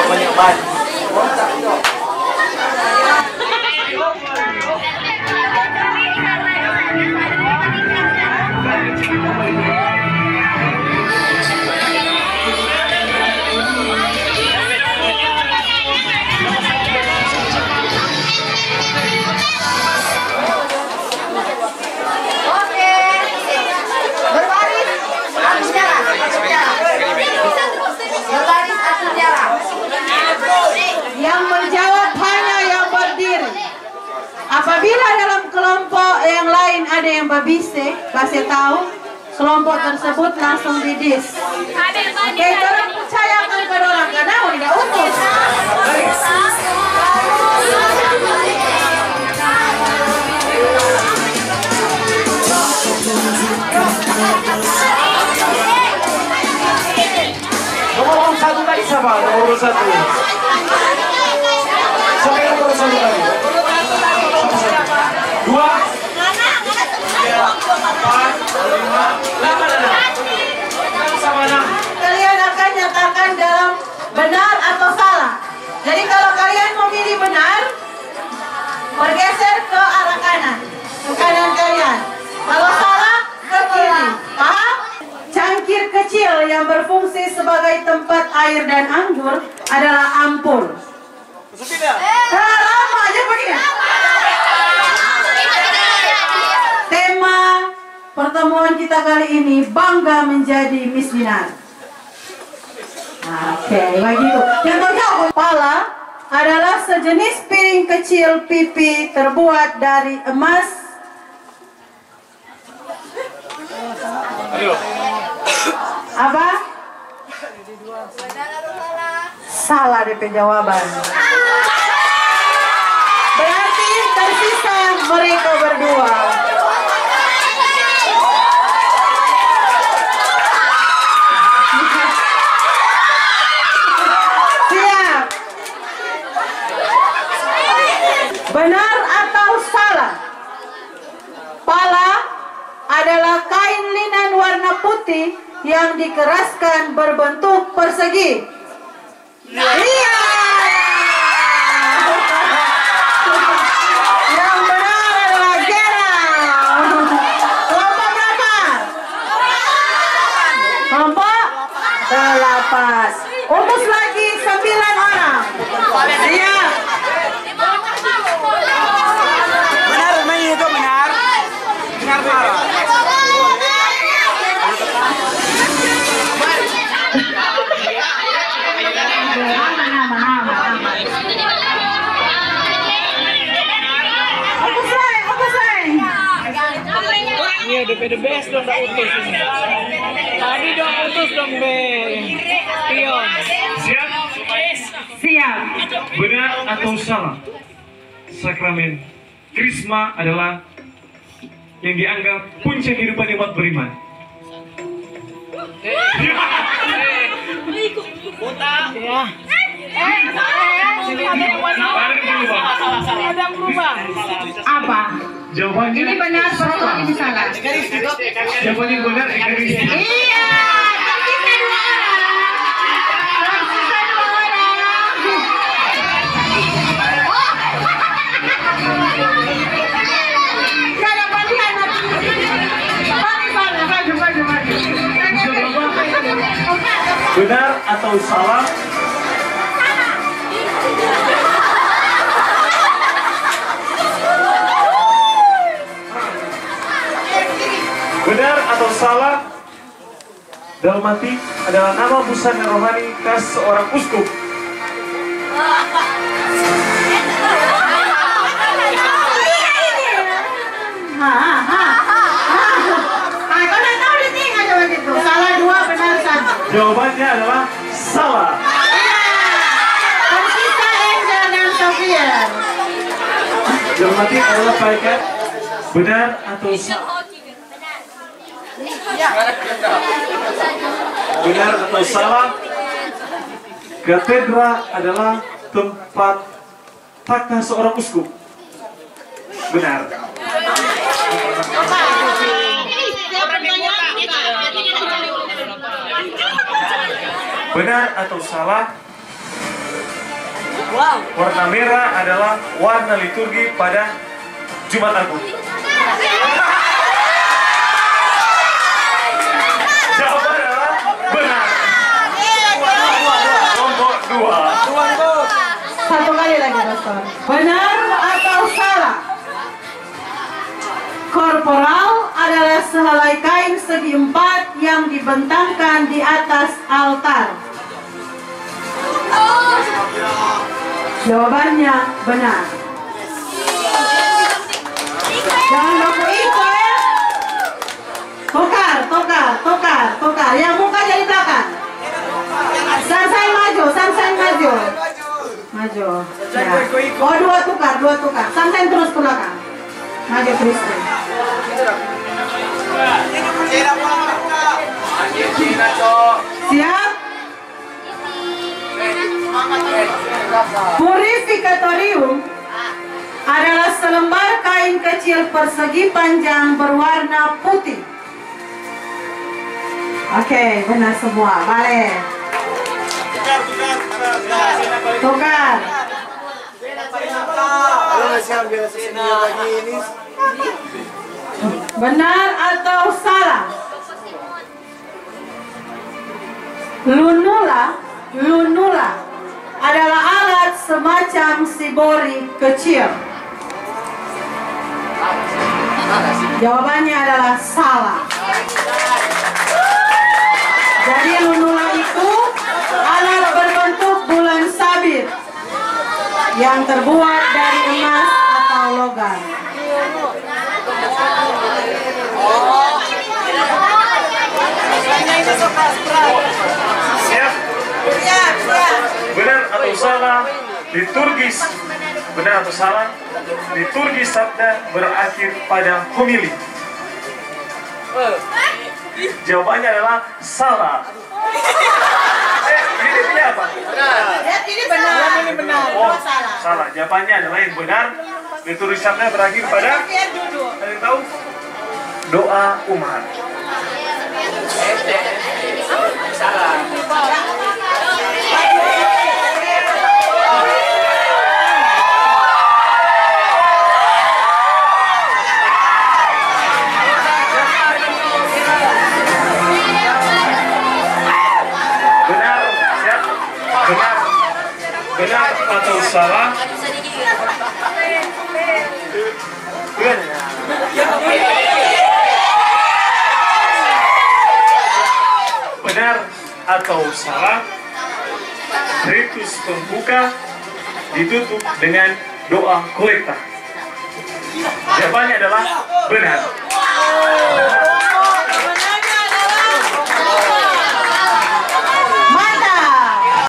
banyak ban. Yang menjawab hanya yang berdiri. Apabila dalam kelompok yang lain ada yang babise, kasih tahu kelompok tersebut langsung didis. Oke, tolong percayakan kepada orang karena tidak utuh. Nomor satu tadi siapa? Nomor satu. Siapa yang nomor satu tadi? Dua. Tiga. Empat. Lima. Delapan ada. Sama enam. Kalian akan nyatakan dalam benar atau salah. Jadi kalau kalian memilih benar, bergeser ke arah kanan, ke kanan kalian. Kalau salah, ke kiri. Paham? Cangkir kecil yang berfungsi sebagai tempat air dan anggur adalah ampul. Lama aja begini. Tema pertemuan kita kali ini bangga menjadi Miss Binar. Oke, begitu. Contohnya pala adalah sejenis piring kecil pipi terbuat dari emas. Apa? Salah DP jawaban. Berarti tersisa mereka berdua. Siap. Benar atau salah? Pala adalah kain linen warna putih yang dikeraskan berbentuk persegi. Iya. Yang benar adalah Gerald. Kelompok berapa? Kelompok 8. Utus lagi 9 orang. Siap. Benar, memang itu benar. Benar, benar. Iya, the best dong, udah utus ini. Tadi dong utus dong, Be. Pion. Siap? Siap. Benar atau salah? Sakramen Krisma adalah yang dianggap puncak kehidupan umat beriman. Buta. Ya. Ada yang berubah. Apa? Jawabannya Ini benar, betul, ini salah. Jawabannya benar, Iya, tersisa 2 orang. Tersisa 2 orang. Gak ada pilihan. Maju. benar atau salah? Benar atau salah? Dalmati adalah nama busana rohani khas seorang uskup. Salah 2, benar 1. Jawabannya adalah salah. Tersisa Angel dan Sofia. Dalmati adalah paikan. Benar atau salah? Benar atau salah? Katedra adalah tempat takhta seorang uskup. Benar. Benar atau salah? Warna merah adalah warna liturgi pada Jumat Agung. Jawaban adalah benar. Kelompok 2. Satu kali lagi, Pastor. Benar atau salah? Korporal adalah sehelai kain segi empat yang dibentangkan di atas altar. Jawabannya benar. Jangan baku iko ya. Tukar. Yang muka jadi belakang. Sansan maju. Maju. Ya. Oh, dua tukar. Sansan terus ke belakang. Maju terus. Siap? Purifikatorium adalah selembar kain kecil persegi panjang berwarna putih. Oke, benar semua. Balik. Tukar. Benar atau salah? Lunula adalah alat semacam sibori kecil. Jawabannya adalah salah. Jadi lunula itu alat berbentuk bulan sabit yang terbuat dari emas atau logam. Siap? Benar atau salah? Liturgis. Benar atau salah? Liturgis sabda berakhir pada homili. Jawabannya adalah salah. Ini apa? Ini benar. Oh, salah. Jawabannya adalah yang benar. Liturgis sabda berakhir pada, ada yang tahu? Doa umat. Salah. Benar atau salah? Benar atau salah? Ritus pembuka ditutup dengan doa kolekta. Jawabannya adalah benar.